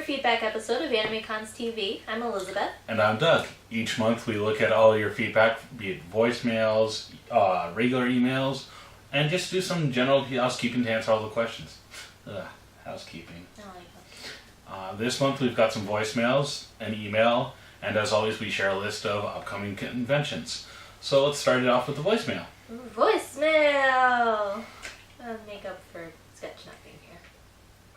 feedback episode of AnimeCons TV. I'm Elizabeth. And I'm Doug. Each month we look at all your feedback, be it voicemails, regular emails, and just do some general housekeeping to answer all the questions. Housekeeping. I like that. This month we've got some voicemails, an email, and as always we share a list of upcoming conventions. So let's start it off with the voicemail. Voicemail! I'll make up for sketch not being here.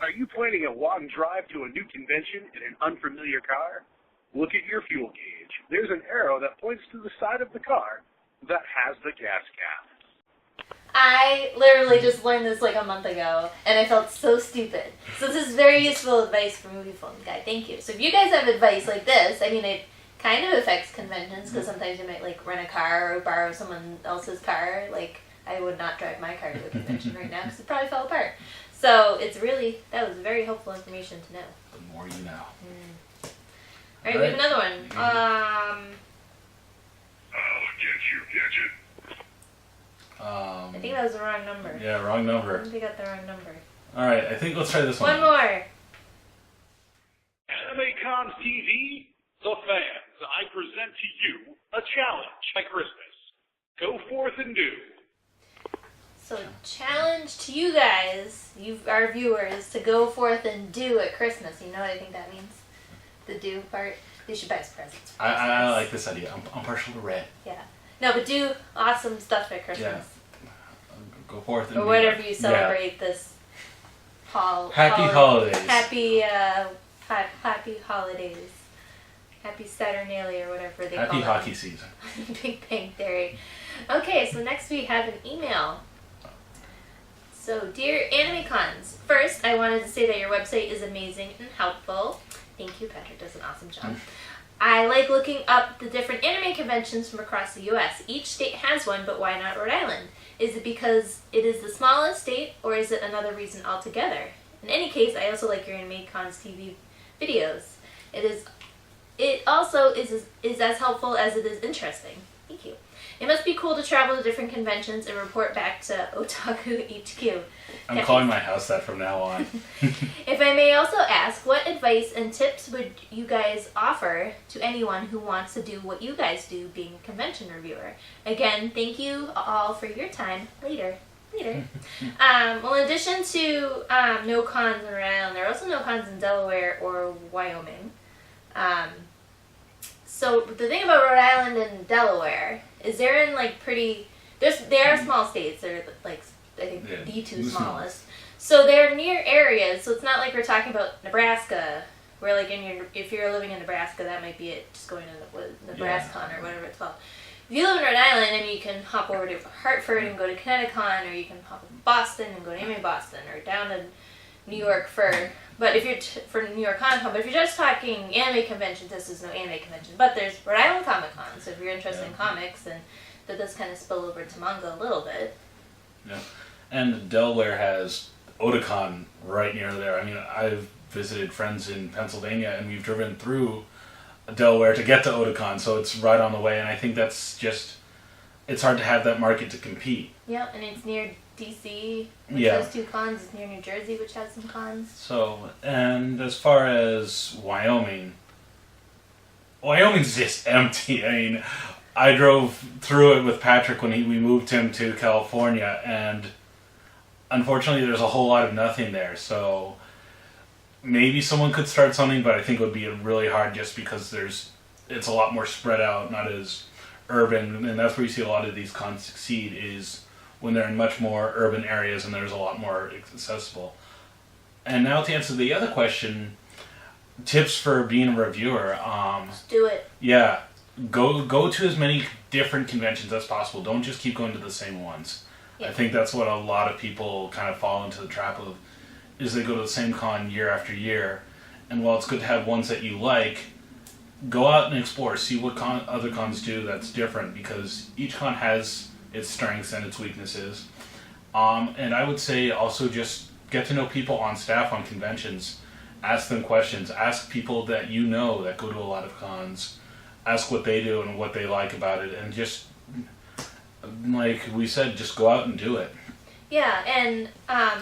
Are you planning a long drive to a new convention in an unfamiliar car? Look at your fuel gauge. There's an arrow that points to the side of the car that has the gas cap. I literally just learned this like a month ago, and I felt so stupid. So this is very useful advice for Movie Phone Guy. Thank you. So if you guys have advice like this, I mean, it kind of affects conventions, because sometimes you might like rent a car or borrow someone else's car. Like, I would not drive my car to a convention right now because it probably fell apart. So it's really, that was very helpful information to know. The more you know. Alright, we have another one. I'll get you, Gadget. I I think that was the wrong number. Yeah, wrong number. I think we got the wrong number. Alright, I think let's try this one. One more. AnimeCons TV, the fans, I present to you a challenge by Christmas. Go forth and do. So, challenge to you guys, our viewers, to go forth and do at Christmas. You know what I think that means? The do part. You should buy us presents. For Christmas. I like this idea. I'm partial to red. Yeah. No, but do awesome stuff at Christmas. Yeah. Go forth and Or whatever you celebrate this Happy holidays. Happy holidays. Happy Saturnalia or whatever they call it. Happy hockey season. Big Bang Theory. Okay, so next we have an email. So, dear AnimeCons, first I wanted to say that your website is amazing and helpful. Thank you, Patrick does an awesome job. I like looking up the different anime conventions from across the U.S. Each state has one, but why not Rhode Island? Is it because it is the smallest state, or is it another reason altogether? In any case, I also like your AnimeCons TV videos. It also is as helpful as it is interesting. Thank you. It must be cool to travel to different conventions and report back to Otaku HQ. I'm calling my house that from now on. If I may also ask, what advice and tips would you guys offer to anyone who wants to do what you guys do, being a convention reviewer? Again, thank you all for your time. Later. Well, in addition to no cons in Rhode Island, there are also no cons in Delaware or Wyoming. So the thing about Rhode Island and Delaware is they're in like they are small states. They're like, I think, the two smallest. So they're near areas. So it's not like we're talking about Nebraska, where like if you're living in Nebraska, that might be it. Just going to NebraskaCon or whatever it's called. If you live in Rhode Island, I mean, you can hop over to Hartford and go to ConnectiCon, or you can hop to Boston and go to Anime Boston, or down to New York but if you're for New York Comic Con, but if you're just talking anime convention, this is no anime convention. But there's Rhode Island Comic Con, so if you're interested in comics, then that does kind of spill over to manga a little bit. Yeah, and Delaware has Otakon right near there. I mean, I've visited friends in Pennsylvania, and we've driven through Delaware to get to Otakon, so it's right on the way. And I think that's just, it's hard to have that market to compete. Yeah, and it's near DC, which has two cons. It's near New Jersey, which has some cons. So, and as far as Wyoming's just empty. I mean, I drove through it with Patrick when we moved him to California, and unfortunately there's a whole lot of nothing there. So maybe someone could start something, but I think it would be really hard just because it's a lot more spread out, not as urban, and that's where you see a lot of these cons succeed, is when they're in much more urban areas and there's a lot more accessible. And now to answer the other question, tips for being a reviewer. Just do it. Yeah, go to as many different conventions as possible. Don't just keep going to the same ones. Yeah. I think that's what a lot of people kind of fall into the trap of, is they go to the same con year after year. And while it's good to have ones that you like, go out and explore. See what other cons do that's different, because each con has its strengths and its weaknesses. And I would say also just get to know people on staff on conventions. Ask them questions. Ask people that you know that go to a lot of cons. Ask what they do and what they like about it. And just, like we said, just go out and do it. Yeah, and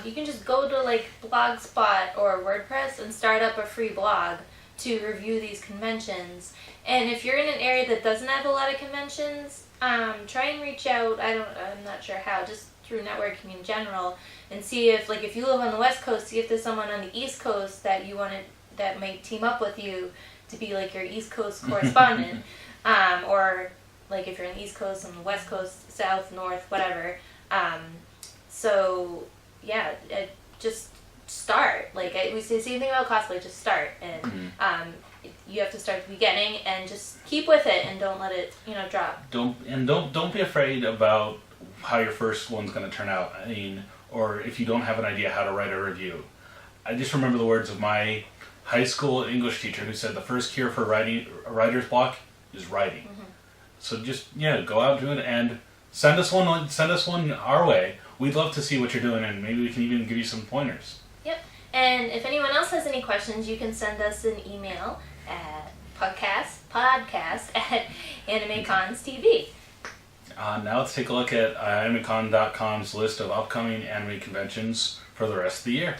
you can just go to like Blogspot or WordPress and start up a free blog to review these conventions. And if you're in an area that doesn't have a lot of conventions, try and reach out. I'm not sure how, just through networking in general, and see if you live on the West Coast, see if there's someone on the East Coast that that might team up with you to be like your East Coast correspondent, or like if you're in the East Coast and the West Coast, South, North, whatever. So yeah, just start. Like we say the same thing about cosplay. Just start, and you have to start at the beginning and just keep with it and don't let it drop. Don't be afraid about how your first one's going to turn out. I mean, or if you don't have an idea how to write a review. I just remember the words of my high school English teacher who said the first cure for writing a writer's block is writing. Mm-hmm. So just go out and do it and send us one our way. We'd love to see what you're doing, and maybe we can even give you some pointers. Yep. And if anyone else has any questions, you can send us an email at podcast@AnimeCons.tv. Now let's take a look at AnimeCon.com's list of upcoming anime conventions for the rest of the year.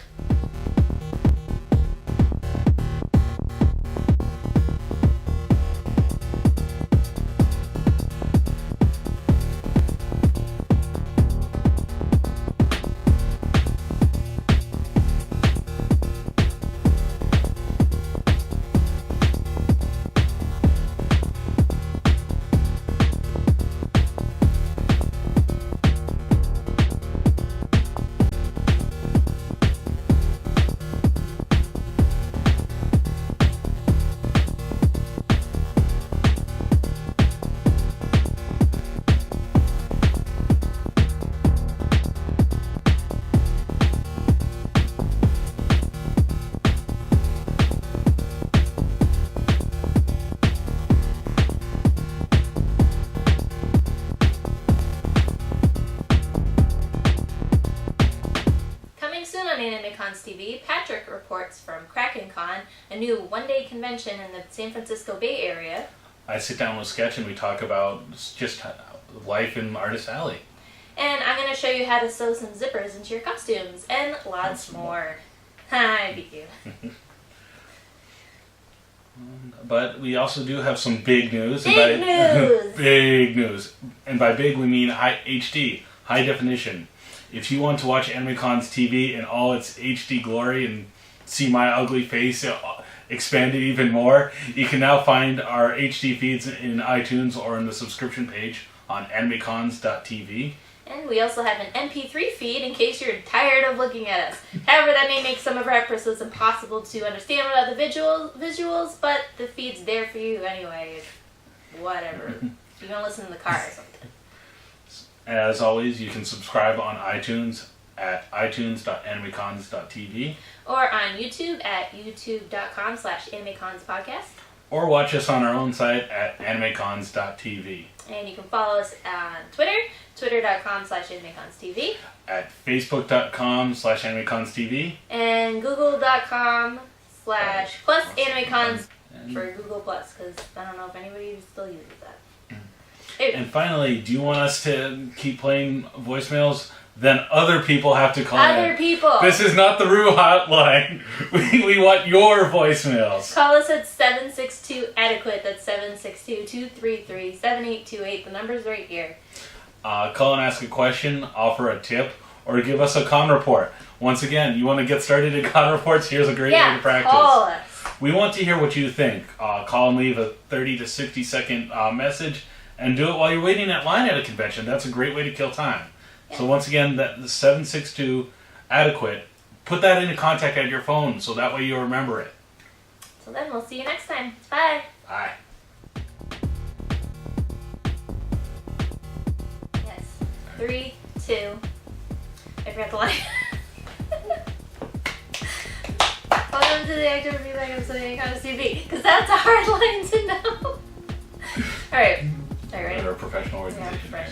On AnimeCons TV, Patrick reports from KrakenCon, a new one-day convention in the San Francisco Bay Area. I sit down with Sketch and we talk about just life in Artist Alley. And I'm going to show you how to sew some zippers into your costumes, and lots more. I beat you. But we also do have some big news. Big news! Big news. And by big we mean HD, high definition. If you want to watch AnimeCons TV in all its HD glory and see my ugly face expanded even more, you can now find our HD feeds in iTunes or in the subscription page on AnimeCons.tv. And we also have an MP3 feed in case you're tired of looking at us. However, that may make some of our episodes impossible to understand without the visuals, but the feed's there for you anyway. Whatever. You're going to listen in the car or something. As always, you can subscribe on iTunes at itunes.animecons.tv. Or on YouTube at youtube.com/animeconspodcast. Or watch us on our own site at animecons.tv. And you can follow us on Twitter, twitter.com/animeconstv. At facebook.com/animeconstv. And google.com/+animecons for Google Plus, because I don't know if anybody still uses that. And finally, do you want us to keep playing voicemails? Then other people have to call in. Other people! This is not the Rue hotline. We want your voicemails. Call us at 762-ADEQUATE. That's 762-233-7828. The number's right here. Call and ask a question, offer a tip, or give us a con report. Once again, you want to get started in con reports? Here's a great way to practice. Call us. We want to hear what you think. Call and leave a 30 to 60 second message. And do it while you're waiting at line at a convention. That's a great way to kill time. Yeah. So once again, the 762-ADEQUATE. Put that into contact at your phone, so that way you'll remember it. So then we'll see you next time. Bye. Bye. Yes. 3, 2. I forgot the line. Welcome to the actor review episode of AnimeCons TV, because that's a hard line to know. All right. Are you ready? We're a professional organization. Yeah,